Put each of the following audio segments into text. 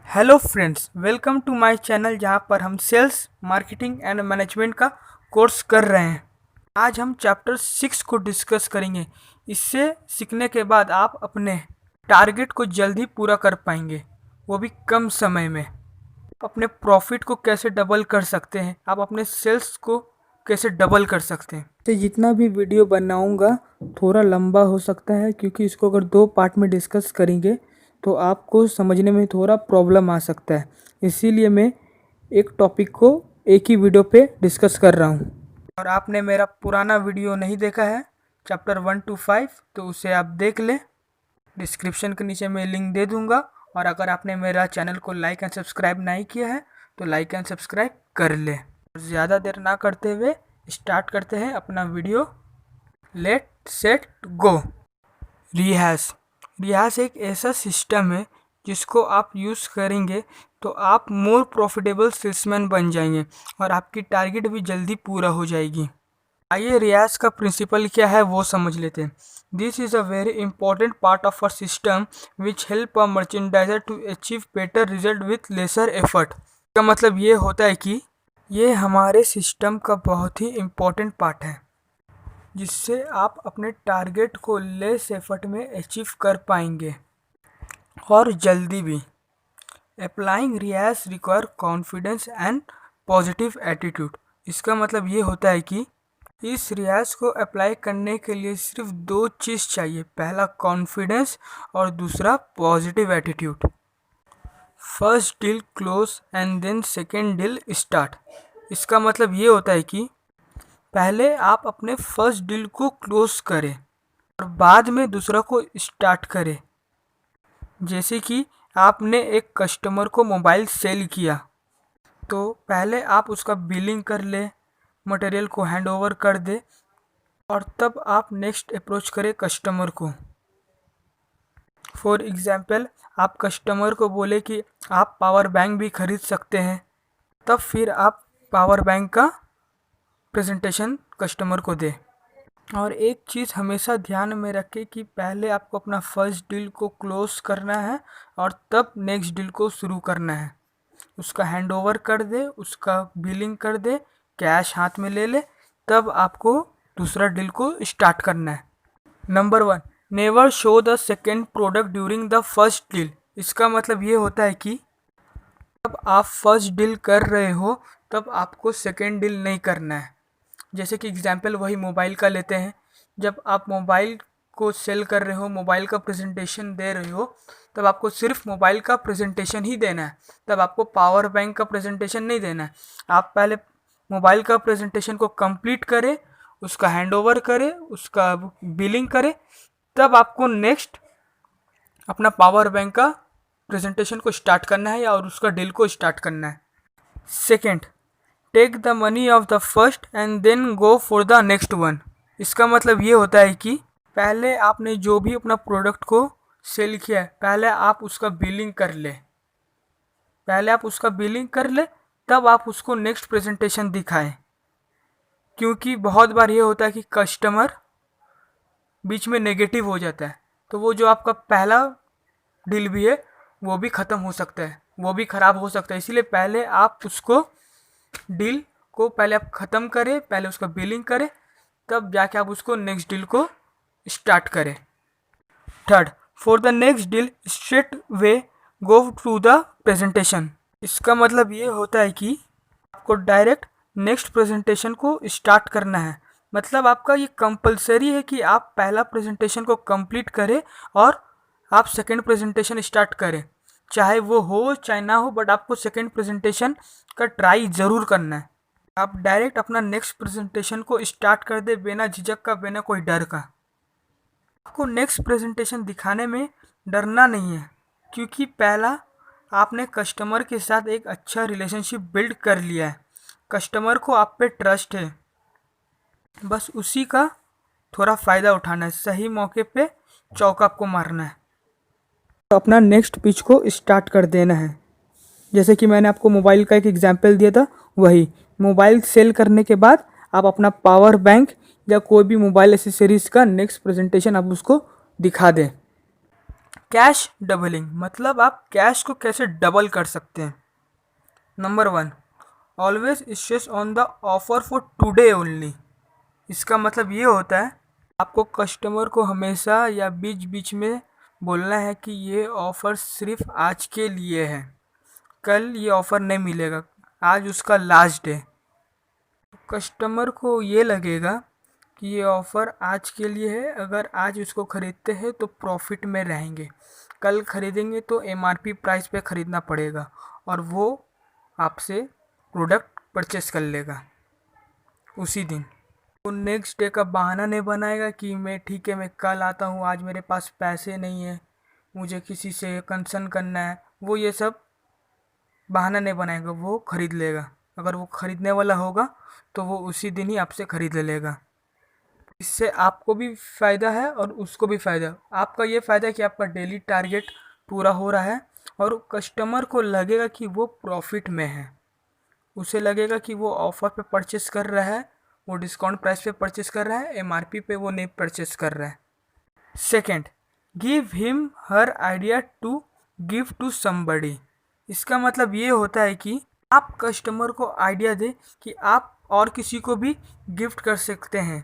Hello friends, welcome to my channel जहां पर हम सेल्स मार्केटिंग एंड मैनेजमेंट का कोर्स कर रहे हैं। आज हम चैप्टर 6 को डिस्कस करेंगे। इससे सीखने के बाद आप अपने टारगेट को जल्दी पूरा कर पाएंगे, वो भी कम समय में। अपने प्रॉफिट को कैसे डबल कर सकते हैं, आप अपने सेल्स को कैसे डबल कर सकते हैं। तो जितना भी वीडियो बनाऊंगा थोड़ा लंबा हो सकता है, क्योंकि इसको अगर 2 पार्ट में डिस्कस करेंगे तो आपको समझने में थोड़ा प्रॉब्लम आ सकता है। इसीलिए मैं एक टॉपिक को एक ही वीडियो पे डिस्कस कर रहा हूँ। और आपने मेरा पुराना वीडियो नहीं देखा है चैप्टर 1 to 5, तो उसे आप देख लें। डिस्क्रिप्शन के नीचे मैं लिंक दे दूंगा। और अगर आपने मेरा चैनल को लाइक एंड सब्सक्राइब नहीं किया है तो लाइक एंड सब्सक्राइब कर ले। ज़्यादा देर ना करते हुए स्टार्ट करते हैं अपना वीडियो। Let set go. रियाज एक ऐसा सिस्टम है जिसको आप यूज़ करेंगे तो आप मोर प्रॉफिटेबल सेल्समैन बन जाएंगे और आपकी टारगेट भी जल्दी पूरा हो जाएगी। आइए रियाज का प्रिंसिपल क्या है वो समझ लेते हैं। This is a very important part of a system which help a merchandiser to achieve better result with lesser effort. का मतलब ये होता है कि ये हमारे सिस्टम का बहुत ही इम्पोर्टेंट पार्ट है जिससे आप अपने टारगेट को लेस एफर्ट में अचीव कर पाएंगे और जल्दी भी। अप्लाइंग रियाज require confidence and positive attitude. इसका मतलब ये होता है कि इस रियाज को अप्लाई करने के लिए सिर्फ 2 चीज़ चाहिए, पहला कॉन्फिडेंस और दूसरा positive attitude. First deal close and then second deal start. इसका मतलब ये होता है कि पहले आप अपने फर्स्ट डील को क्लोज करें और बाद में दूसरा को स्टार्ट करें। जैसे कि आपने एक कस्टमर को मोबाइल सेल किया तो पहले आप उसका बिलिंग कर ले, मटेरियल को हैंड ओवर कर दे और तब आप नेक्स्ट अप्रोच करें कस्टमर को। फॉर एग्ज़ाम्पल, आप कस्टमर को बोले कि आप पावर बैंक भी खरीद सकते हैं, तब फिर आप पावर बैंक का प्रेजेंटेशन कस्टमर को दे। और एक चीज़ हमेशा ध्यान में रखें कि पहले आपको अपना फर्स्ट डील को क्लोज करना है और तब नेक्स्ट डील को शुरू करना है। उसका हैंड ओवर कर दे, उसका बिलिंग कर दे, कैश हाथ में ले ले, तब आपको दूसरा डील को स्टार्ट करना है। Number 1, never show the second product during the first deal. इसका मतलब ये होता है कि जब आप फर्स्ट डील कर रहे हो तब आपको सेकेंड डील नहीं करना है। जैसे कि एग्जाम्पल वही मोबाइल का लेते हैं। जब आप मोबाइल को सेल कर रहे हो, मोबाइल का प्रेजेंटेशन दे रहे हो, तब आपको सिर्फ मोबाइल का प्रेजेंटेशन ही देना है। तब आपको पावर बैंक का प्रेजेंटेशन नहीं देना है। आप पहले मोबाइल का प्रेजेंटेशन को कंप्लीट करें, उसका हैंड ओवर करें, उसका बिलिंग करें, तब आपको नेक्स्ट अपना पावर बैंक का प्रेजेंटेशन को स्टार्ट करना है और उसका डील को स्टार्ट करना है। Second, take the money of the first and then go for the next one. इसका मतलब ये होता है कि पहले आपने जो भी अपना प्रोडक्ट को सेल किया है पहले आप उसका बिलिंग कर ले, तब आप उसको नेक्स्ट प्रेजेंटेशन दिखाएं। क्योंकि बहुत बार ये होता है कि कस्टमर बीच में नेगेटिव हो जाता है, तो वो जो आपका पहला डील भी है वो भी ख़त्म हो सकता है, वो भी ख़राब हो सकता है। इसीलिए पहले आप उसको डील को पहले आप ख़त्म करें, पहले उसका बिलिंग करें, तब जाके आप उसको नेक्स्ट डील को स्टार्ट करें। Third, for the next deal straight way go to the presentation. इसका मतलब ये होता है कि आपको डायरेक्ट नेक्स्ट प्रेजेंटेशन को स्टार्ट करना है। मतलब आपका ये कंपलसरी है कि आप पहला प्रेजेंटेशन को कंप्लीट करें और आप सेकेंड प्रेजेंटेशन स्टार्ट करें, चाहे वो हो चाहे ना हो, बट आपको सेकेंड प्रेजेंटेशन का ट्राई ज़रूर करना है। आप डायरेक्ट अपना नेक्स्ट प्रेजेंटेशन को स्टार्ट कर दे बिना झिझक का, बिना कोई डर का। आपको नेक्स्ट प्रेजेंटेशन दिखाने में डरना नहीं है, क्योंकि पहला आपने कस्टमर के साथ एक अच्छा रिलेशनशिप बिल्ड कर लिया है, कस्टमर को आप पे ट्रस्ट है, बस उसी का थोड़ा फ़ायदा उठाना है, सही मौके पे चौका आपको मारना है। तो अपना नेक्स्ट पिच को स्टार्ट कर देना है। जैसे कि मैंने आपको मोबाइल का एक एग्जांपल दिया था, वही मोबाइल सेल करने के बाद आप अपना पावर बैंक या कोई भी मोबाइल एसेसरीज़ का नेक्स्ट प्रेजेंटेशन आप उसको दिखा दें। कैश डबलिंग मतलब आप कैश को कैसे डबल कर सकते हैं। Number 1, always stress on the offer for today only. इसका मतलब ये होता है आपको कस्टमर को हमेशा या बीच बीच में बोलना है कि ये ऑफ़र सिर्फ आज के लिए है, कल ये ऑफ़र नहीं मिलेगा, आज उसका लास्ट डे। कस्टमर को ये लगेगा कि ये ऑफ़र आज के लिए है, अगर आज इसको ख़रीदते हैं तो प्रॉफिट में रहेंगे, कल ख़रीदेंगे तो एमआरपी प्राइस पे ख़रीदना पड़ेगा और वो आपसे प्रोडक्ट परचेस कर लेगा उसी दिन। वो नेक्स्ट डे का बहाना नहीं बनाएगा कि मैं ठीक है मैं कल आता हूँ, आज मेरे पास पैसे नहीं है, मुझे किसी से कंसर्न करना है। वो ये सब बहाना नहीं बनाएगा, वो ख़रीद लेगा। अगर वो ख़रीदने वाला होगा तो वो उसी दिन ही आपसे ख़रीद लेगा। इससे आपको भी फ़ायदा है और उसको भी फ़ायदा। आपका ये फ़ायदा है कि आपका डेली टारगेट पूरा हो रहा है और कस्टमर को लगेगा कि वो प्रॉफिट में है, उसे लगेगा कि वो ऑफ़र पे परचेस कर रहा है, वो डिस्काउंट प्राइस पे परचेस कर रहा है, एमआरपी पे वो नहीं परचेस कर रहा है। Second, give him her idea to give to somebody. इसका मतलब ये होता है कि आप कस्टमर को आइडिया दें कि आप और किसी को भी गिफ्ट कर सकते हैं।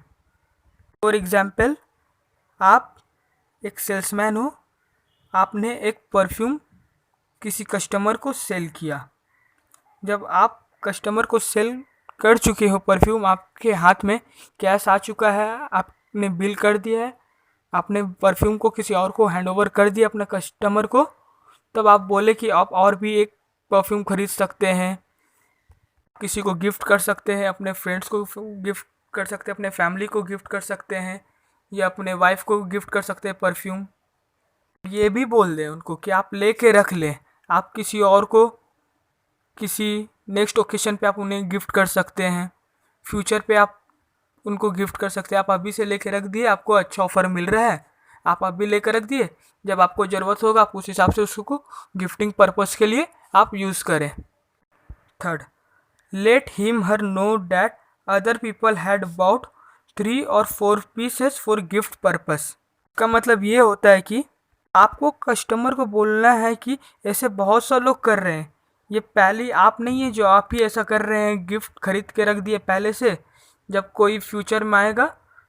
फॉर एग्ज़ाम्पल, आप एक सेल्समैन हो, आपने एक परफ्यूम किसी कस्टमर को सेल किया। जब आप कस्टमर को सेल कर चुके हो, परफ्यूम आपके हाथ में कैश आ चुका है, आपने बिल कर दिया है, आपने परफ्यूम को किसी और को हैंड ओवर कर दिया अपने कस्टमर को, तब आप बोले कि आप और भी एक परफ्यूम खरीद सकते हैं, किसी को गिफ्ट कर सकते हैं, अपने फ्रेंड्स को गिफ्ट कर सकते हैं, अपने फैमिली को गिफ्ट कर सकते हैं या अपने वाइफ को गिफ्ट कर सकते हैं परफ्यूम। ये भी बोल दें उनको कि आप लेके रख लें, आप किसी और को किसी नेक्स्ट ओकेशन पे आप उन्हें गिफ्ट कर सकते हैं, फ्यूचर पे आप उनको गिफ्ट कर सकते हैं। आप अभी से लेके रख दिए, आपको अच्छा ऑफर मिल रहा है, आप अभी लेकर रख दिए, जब आपको ज़रूरत होगा आप उस हिसाब से उसको गिफ्टिंग पर्पज़ के लिए आप यूज़ करें। Third, let him her know that other people had bout 3 और 4 पीसेस फॉर गिफ्ट पर्पस। का मतलब ये होता है कि आपको कस्टमर को बोलना है कि ऐसे बहुत सा लोग कर रहे हैं, ये पहली आप नहीं है जो आप ही ऐसा कर रहे हैं, गिफ्ट खरीद के रख दिए पहले से, जब कोई फ्यूचर में आएगा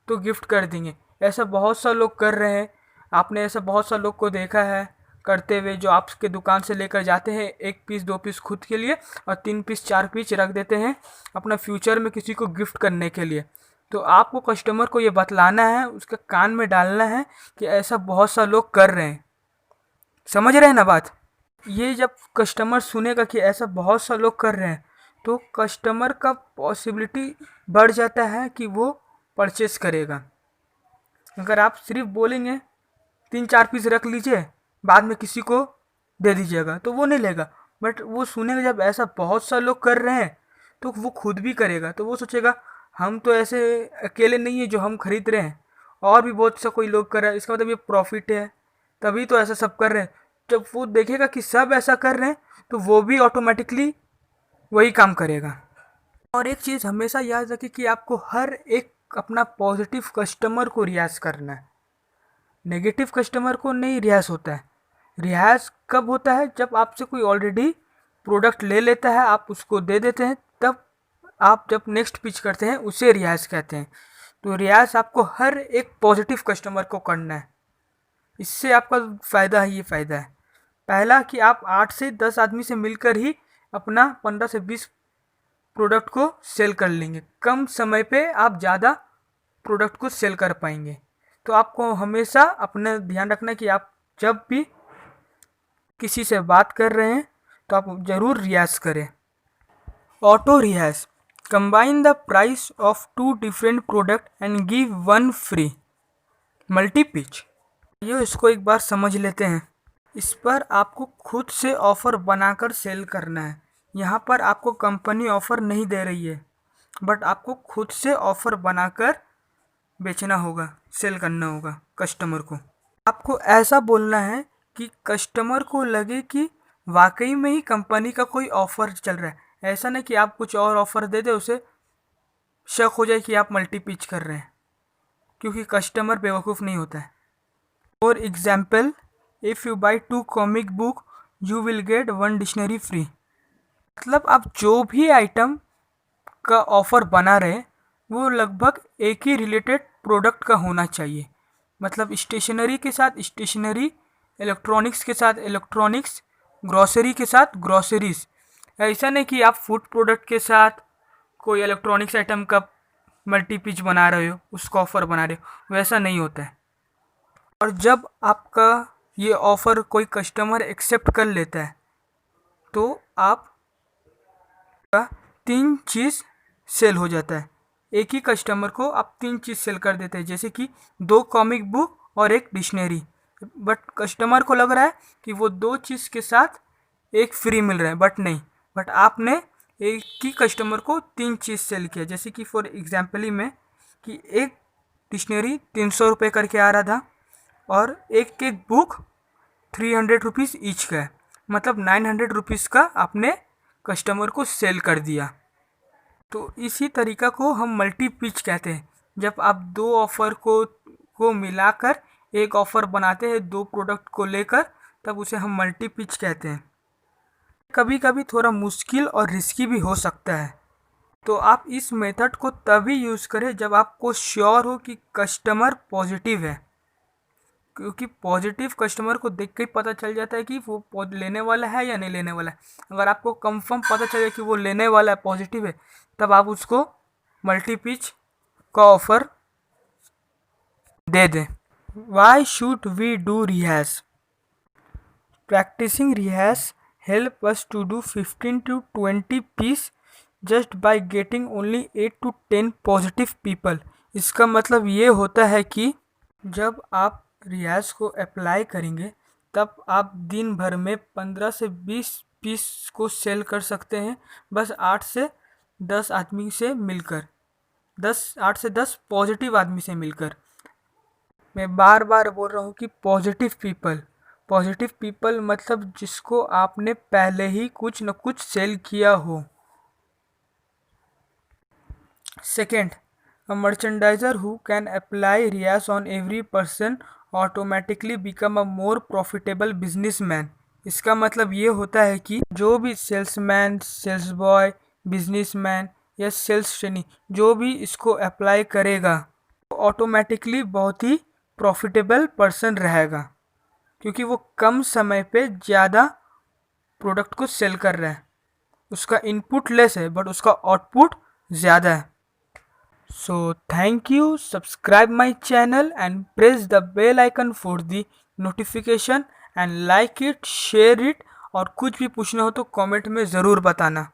तो गिफ्ट कर देंगे। ऐसा बहुत सा लोग कर रहे हैं, आपने ऐसा बहुत सा लोग को देखा है करते हुए, जो आपके दुकान से लेकर जाते हैं 1 पीस 2 पीस खुद के लिए और 3 पीस 4 पीस रख देते हैं अपना फ्यूचर में किसी को गिफ्ट करने के लिए। तो आपको कस्टमर को ये बतलाना है, उसके कान में डालना है कि ऐसा बहुत सा लोग कर रहे हैं। समझ रहे हैं ना बात? ये जब कस्टमर सुनेगा कि ऐसा बहुत सा लोग कर रहे हैं तो कस्टमर का पॉसिबिलिटी बढ़ जाता है कि वो परचेस करेगा। अगर आप सिर्फ बोलेंगे 3-4 पीस रख लीजिए, बाद में किसी को दे दीजिएगा, तो वो नहीं लेगा। बट वो सुनेगा जब ऐसा बहुत सा लोग कर रहे हैं तो वो खुद भी करेगा। तो वो सोचेगा हम तो ऐसे अकेले नहीं है जो हम खरीद रहे हैं, और भी बहुत सा कोई लोग कर रहा है, इसका मतलब ये प्रॉफिट है, तभी तो ऐसा सब कर रहे हैं। जब वो देखेगा कि सब ऐसा कर रहे हैं तो वो भी ऑटोमेटिकली वही काम करेगा। और एक चीज़ हमेशा याद रखें कि आपको हर एक अपना पॉजिटिव कस्टमर को रियाज़ करना है, नेगेटिव कस्टमर को नहीं रियाज़ होता है। रियाज़ कब होता है? जब आपसे कोई ऑलरेडी प्रोडक्ट ले लेता है, आप उसको दे देते हैं, तब आप जब नेक्स्ट पिच करते हैं उसे रियाज़ कहते हैं। तो रियाज़ आपको हर एक पॉजिटिव कस्टमर को करना है, इससे आपका फ़ायदा ही ये फ़ायदा है। पहला कि आप 8 से 10 आदमी से मिलकर ही अपना 15 से 20 प्रोडक्ट को सेल कर लेंगे। कम समय पे आप ज़्यादा प्रोडक्ट को सेल कर पाएंगे। तो आपको हमेशा अपना ध्यान रखना कि आप जब भी किसी से बात कर रहे हैं तो आप ज़रूर रियाज़ करें। ऑटो रियाज़, combine the price of 2 different product and give 1 free. Multi pitch, ये इसको एक बार समझ लेते हैं। इस पर आपको खुद से ऑफ़र बनाकर सेल करना है। यहाँ पर आपको कंपनी ऑफ़र नहीं दे रही है, बट आपको खुद से ऑफ़र बनाकर बेचना होगा, सेल करना होगा कस्टमर को। आपको ऐसा बोलना है कि कस्टमर को लगे कि वाकई में ही कंपनी का कोई ऑफ़र चल रहा है। ऐसा नहीं कि आप कुछ और ऑफ़र दे दे, उसे शक हो जाए कि आप मल्टी पिच कर रहे हैं, क्योंकि कस्टमर बेवकूफ़ नहीं होता है। For example, if you by 2 comic book you will get 1 dictionary free. मतलब आप जो भी आइटम का ऑफ़र बना रहे वो लगभग एक ही रिलेटेड प्रोडक्ट का होना चाहिए। मतलब स्टेशनरी के साथ स्टेशनरी, इलेक्ट्रॉनिक्स के साथ इलेक्ट्रॉनिक्स, ग्रॉसरी के साथ ग्रॉसरीज। ऐसा नहीं कि आप फूड प्रोडक्ट के साथ कोई इलेक्ट्रॉनिक्स आइटम का मल्टी पिच बना रहे हो, उसका ऑफ़र बना रहे हो, वैसा नहीं होता है। और जब आपका ये ऑफ़र कोई कस्टमर एक्सेप्ट कर लेता है तो आप का 3 चीज़ सेल हो जाता है। एक ही कस्टमर को आप 3 चीज़ सेल कर देते हैं, जैसे कि 2 कॉमिक बुक और 1 डिक्शनरी। बट कस्टमर को लग रहा है कि वो 2 चीज़ के साथ 1 फ्री मिल रहा है, बट नहीं। बट आपने एक ही कस्टमर को 3 चीज़ सेल किया। जैसे कि फॉर एग्जाम्पल ही में कि एक डिक्शनरी 300 रुपये करके आ रहा था और एक एक बुक 300 रुपीज़ ईच का है, मतलब 900 रुपीज़ का आपने कस्टमर को सेल कर दिया। तो इसी तरीका को हम मल्टी पिच कहते हैं। जब आप 2 ऑफ़र को मिलाकर एक ऑफ़र बनाते हैं 2 प्रोडक्ट को लेकर, तब उसे हम मल्टी पिच कहते हैं। कभी कभी थोड़ा मुश्किल और रिस्की भी हो सकता है, तो आप इस मेथड को तभी यूज़ करें जब आपको श्योर हो कि कस्टमर पॉजिटिव है। क्योंकि पॉजिटिव कस्टमर को देख के ही पता चल जाता है कि वो लेने वाला है या नहीं लेने वाला है। अगर आपको कंफर्म पता चले कि वो लेने वाला है, पॉजिटिव है, तब आप उसको मल्टी पिच का ऑफ़र दे दें। Why should we do rehash? Practicing rehash help us to do 15 to 20 piece just by getting only 8 to 10 positive people. इसका मतलब ये होता है कि जब आप रियाज को अप्लाई करेंगे तब आप दिन भर में 15 से 20 पीस को सेल कर सकते हैं, बस 8 से 10 आदमी से मिलकर, 8 से 10 पॉजिटिव आदमी से मिलकर। मैं बार बार बोल रहा हूँ कि पॉजिटिव पीपल मतलब जिसको आपने पहले ही कुछ न कुछ सेल किया हो। Second, a merchandiser who can apply RIAS on every person automatically become a more profitable businessman। इसका मतलब ये होता है कि जो भी सेल्समैन, सेल्स बॉय, बिजनेसमैन या सेल्स ट्रेनी जो भी इसको अप्लाई करेगा वो ऑटोमेटिकली बहुत ही प्रॉफिटेबल पर्सन रहेगा, क्योंकि वो कम समय पे ज़्यादा प्रोडक्ट को सेल कर रहा है। उसका इनपुट लेस है बट उसका आउटपुट ज़्यादा है। So thank you, subscribe my channel and press the bell icon for the notification and like it, share it, और कुछ भी पूछना हो तो कमेंट में ज़रूर बताना।